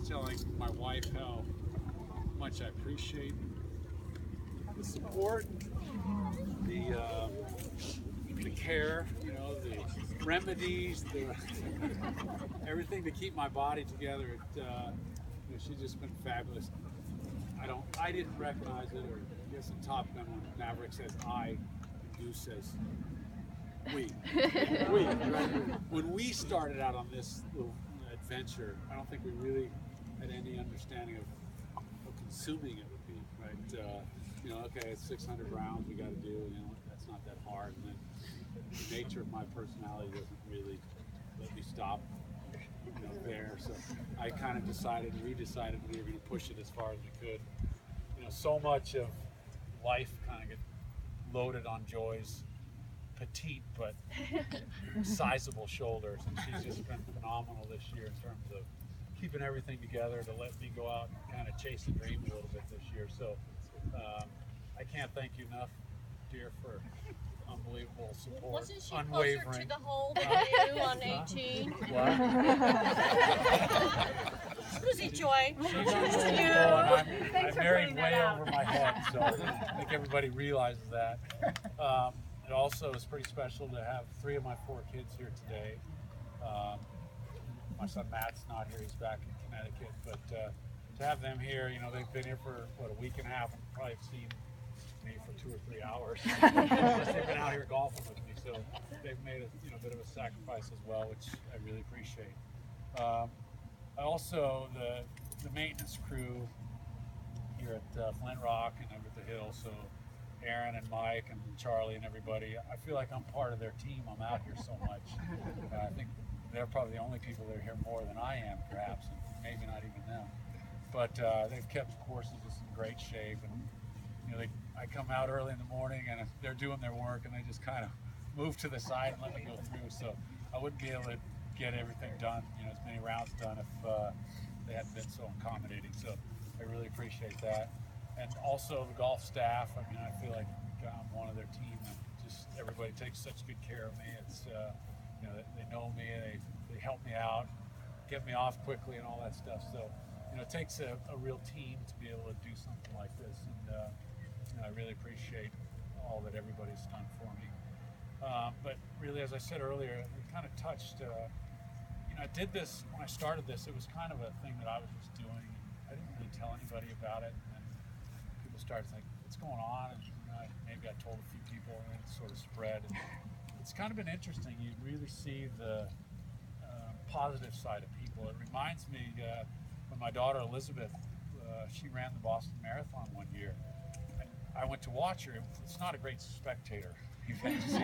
telling my wife how much I appreciate the support, the care, you know, the remedies, everything to keep my body together. You know, she's just been fabulous. I didn't recognize it, or I guess in Top Gun when Maverick says I, Goose says we. We, right? When we started out on this little adventure, I don't think we really had any understanding of how consuming it would be, right? You know, okay, it's 600 rounds we got to do, you know, that's not that hard. And then the nature of my personality doesn't really let me stop, you know, there. So I kind of decided, we decided we were going to push it as far as we could. You know, so much of life kind of get loaded on Joy's petite but sizable shoulders, and she's just been phenomenal this year in terms of keeping everything together to let me go out and kind of chase the dream a little bit this year. So I can't thank you enough, dear, for unbelievable support. Wasn't she unwavering. closer to the hole than you on 18? What? Who's he, Joy? She's I'm married way over my head, so I think everybody realizes that. It also is pretty special to have 3 of my 4 kids here today. My son Matt's not here, he's back in Connecticut, but to have them here, you know, they've been here for, what, a week and a half, and probably seen me for 2 or 3 hours. They've been out here golfing with me, so they've made a bit of a sacrifice as well, which I really appreciate. Also, the maintenance crew here at Flint Rock and over at the Hill, so Aaron and Mike and Charlie and everybody, I feel like I'm part of their team. I'm out here so much. I think they're probably the only people that are here more than I am, perhaps, and maybe not even them. But they've kept the courses just in great shape, and you know, I come out early in the morning and they're doing their work, and they just kind of move to the side and let me go through. So I wouldn't be able to get everything done, you know, as many rounds done if they hadn't been so accommodating. So I really appreciate that. And also the golf staff. I mean, I feel like I'm one of their team, and just everybody takes such good care of me. It's you know, they know me, they help me out, get me off quickly, and all that stuff. So you know, it takes a real team to be able to do something like this, and you know, I really appreciate all that everybody's done for me. But really, as I said earlier, it kind of touched. You know, I did this when I started this. It was kind of a thing that I was just doing. I didn't really tell anybody about it, and people started thinking, "What's going on?" And you know, maybe I told a few people, and it sort of spread. And it's kind of been interesting. You really see the positive side of people. It reminds me when my daughter Elizabeth, she ran the Boston Marathon one year. I went to watch her. It's not a great spectator event. Okay,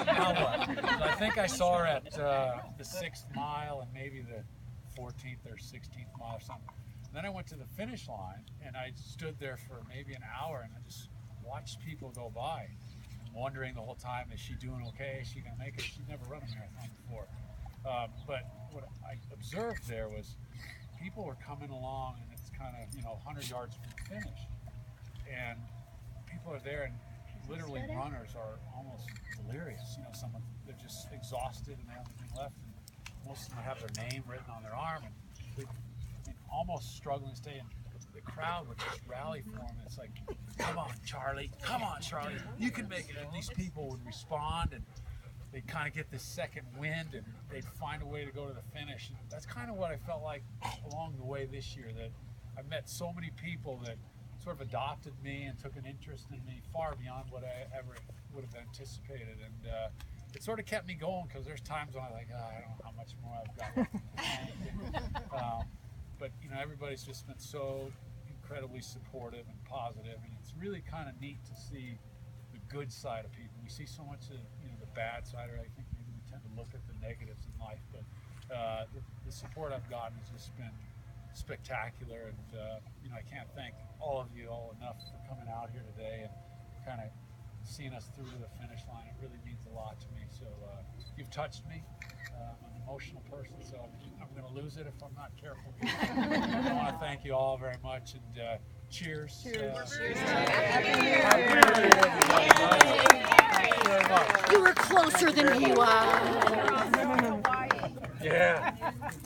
now what? So I think I saw her at the 6th mile and maybe the 14th or 16th mile or something. And then I went to the finish line, and I stood there for maybe an hour, and I just watched people go by, wondering the whole time, is she doing okay? Is she going to make it? She'd never run a marathon before. But what I observed there was people were coming along, and it's kind of, you know, 100 yards from the finish. And people are there, and literally runners are almost delirious. You know, they're just exhausted and they have nothing left. And most of them have their name written on their arm, and they're almost struggling to stay in. The crowd would just rally for them. It's like, come on, Charlie, you can make it. And these people would respond, and they'd kind of get this second wind, and they'd find a way to go to the finish. And that's kind of what I felt like along the way this year, that I met so many people that sort of adopted me and took an interest in me far beyond what I ever would have anticipated. And it sort of kept me going, because there's times when I'm like, I don't know how much more I've got. But you know, everybody's just been so incredibly supportive and positive, and it's really kind of neat to see the good side of people. We see so much of, you know, the bad side, or I think maybe we tend to look at the negatives in life, but the support I've gotten has just been spectacular, and you know, I can't thank all of you all enough for coming out here today and kind of seeing us through to the finish line. It really means a lot to me. So you've touched me. I'm an emotional person, so I'm going to lose it if I'm not careful. I want to thank you all very much, and cheers. Cheers. You were closer than he was. Yeah,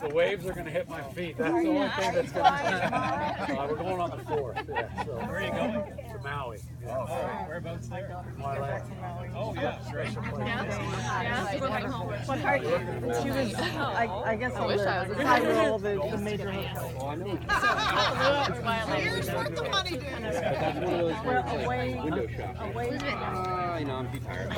the waves are gonna hit my feet. That's the only thing that's gonna. We're going on the 4th. Yeah. So Where are you going? to Maui. Oh, whereabouts there? Wailea. Oh, yeah, great. What part? She was, I guess, on the high roll, the major hotel. That's one of those We're away, window shopping. away. I know, I'm too tired.